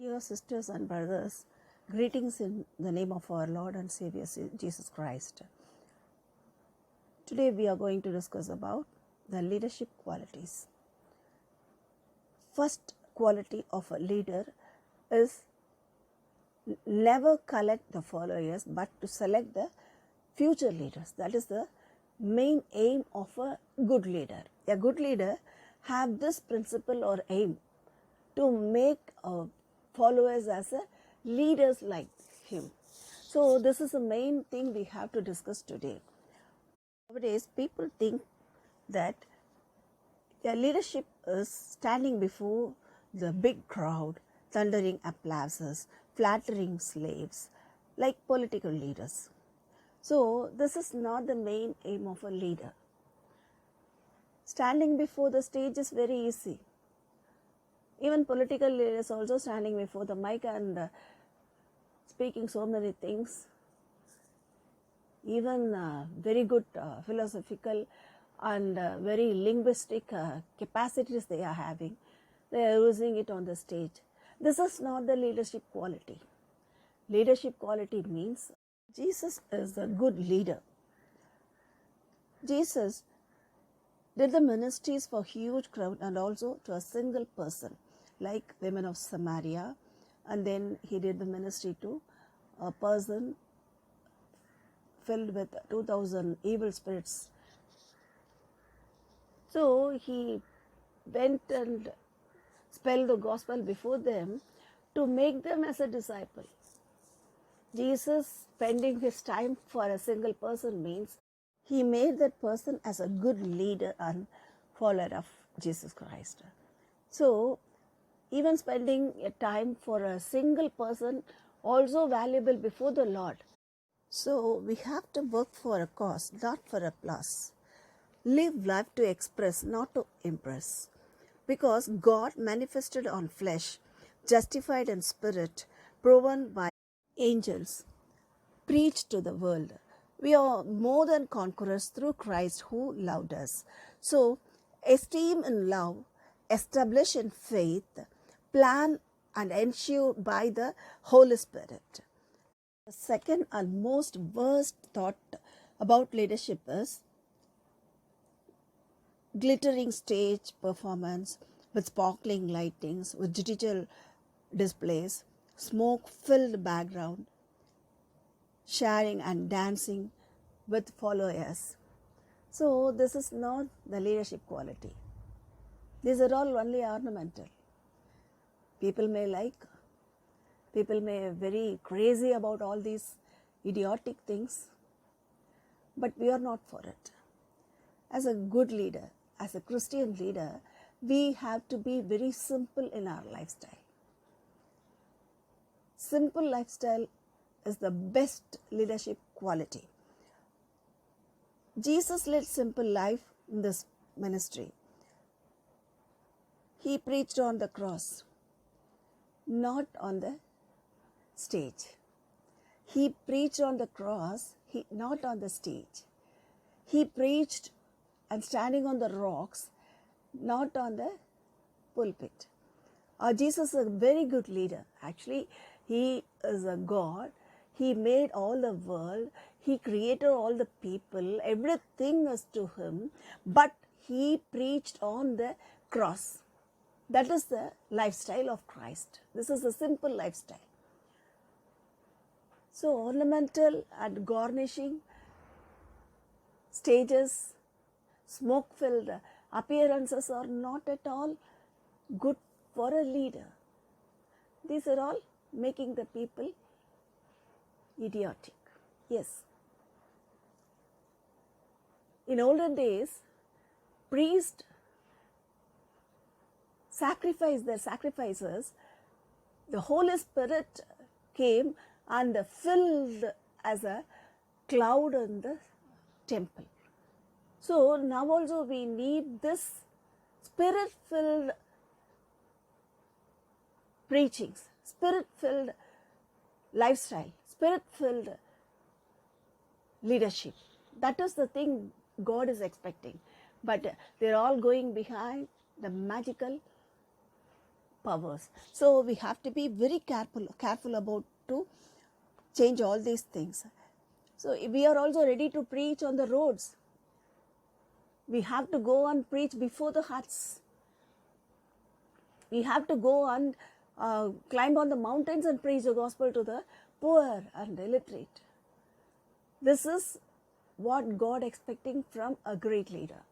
Dear sisters and brothers, greetings in the name of our Lord and Savior Jesus Christ. Today we are going to discuss about the leadership qualities. First quality of a leader is never collect the followers but to select the future leaders. That is the main aim of a good leader. A good leader have this principle or aim to make followers as a leaders like him. So this is the main thing we have to discuss today. Nowadays people think that their leadership is standing before the big crowd, thundering applauses, flattering slaves, like political leaders. So this is not the main aim of a leader. Standing before the stage is very easy. Even political leaders also standing before the mic and speaking so many things. Even very good philosophical and very linguistic capacities they are having. They are using it on the stage. This is not the leadership quality. Leadership quality means Jesus is a good leader. Jesus did the ministries for huge crowd and also to a single person like women of Samaria, and then he did the ministry to a person filled with 2,000 evil spirits. So he went and spelled the gospel before them to make them as a disciple. Jesus spending his time for a single person means he made that person as a good leader and follower of Jesus Christ. So even spending a time for a single person also valuable before the Lord. So we have to work for a cause, not for applause. Live life to express, not to impress. Because God manifested on flesh, justified in spirit, proven by angels, preached to the world. We are more than conquerors through Christ who loved us. So esteem in love, establish in faith, plan and ensure by the Holy Spirit. The second and most worst thought about leadership is glittering stage performance with sparkling lightings, with digital displays, smoke-filled background, sharing and dancing with followers. So this is not the leadership quality. These are all only ornamental. People may like, people may be very crazy about all these idiotic things, but we are not for it. As a good leader, as a Christian leader, we have to be very simple in our lifestyle. Simple lifestyle is the best leadership quality. Jesus led simple life in this ministry. He preached on the cross, not on the stage. He preached on the cross, not on the stage. He preached and standing on the rocks, not on the pulpit. Jesus is a very good leader. Actually, he is a God. He made all the world. He created all the people. Everything is to him. But he preached on the cross. That is the lifestyle of Christ. This is a simple lifestyle. So ornamental and garnishing stages, smoke-filled appearances are not at all good for a leader. These are all making the people idiotic. Yes. In olden days, priests sacrificed their sacrifices. The Holy Spirit came and filled as a cloud in the temple. So now also we need this spirit-filled preachings, spirit-filled lifestyle, spirit-filled leadership. That is the thing God is expecting. But they're all going behind the magical powers. So we have to be very careful about to change all these things. So we are also ready to preach on the roads. We have to go and preach before the huts. We have to go and climb on the mountains and preach the gospel to the poor and illiterate. This is what God expecting from a great leader.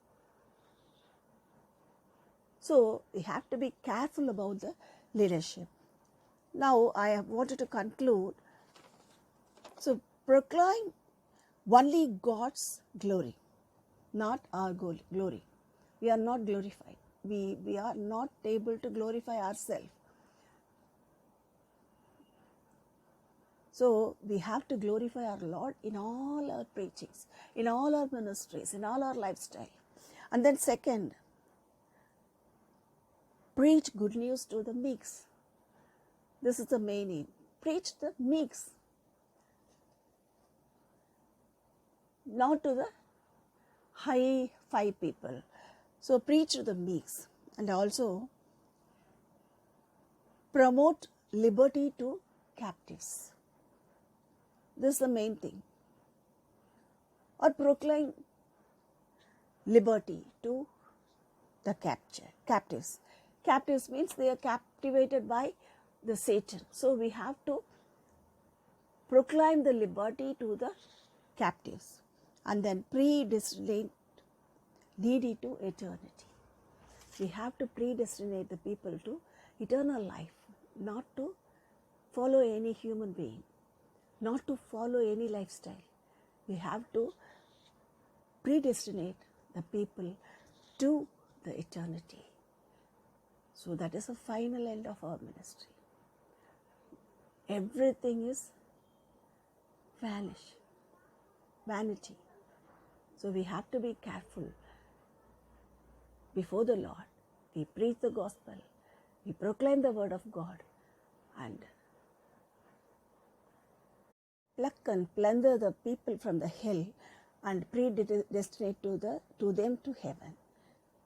So we have to be careful about the leadership. Now I have wanted to conclude. So proclaim only God's glory, not our glory. We are not glorified. We are not able to glorify ourselves. So we have to glorify our Lord in all our preachings, in all our ministries, in all our lifestyle. And then second, preach good news to the meeks. This is the main aim. Preach the meeks, not to the high-fi people. So preach to the meeks, and also promote liberty to captives. This is the main thing. Or proclaim liberty to the captives. Captives means they are captivated by the Satan. So we have to proclaim the liberty to the captives, and then predestinate needy to eternity. We have to predestinate the people to eternal life, not to follow any human being, not to follow any lifestyle. We have to predestinate the people to the eternity. So that is the final end of our ministry. Everything is vanity. So we have to be careful before the Lord. We preach the gospel, we proclaim the word of God, and pluck and plunder the people from the hell and predestinate to them to heaven.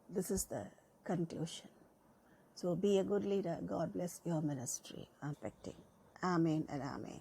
This is the conclusion. So be a good leader. God bless your ministry. I'm expecting. Amen and amen.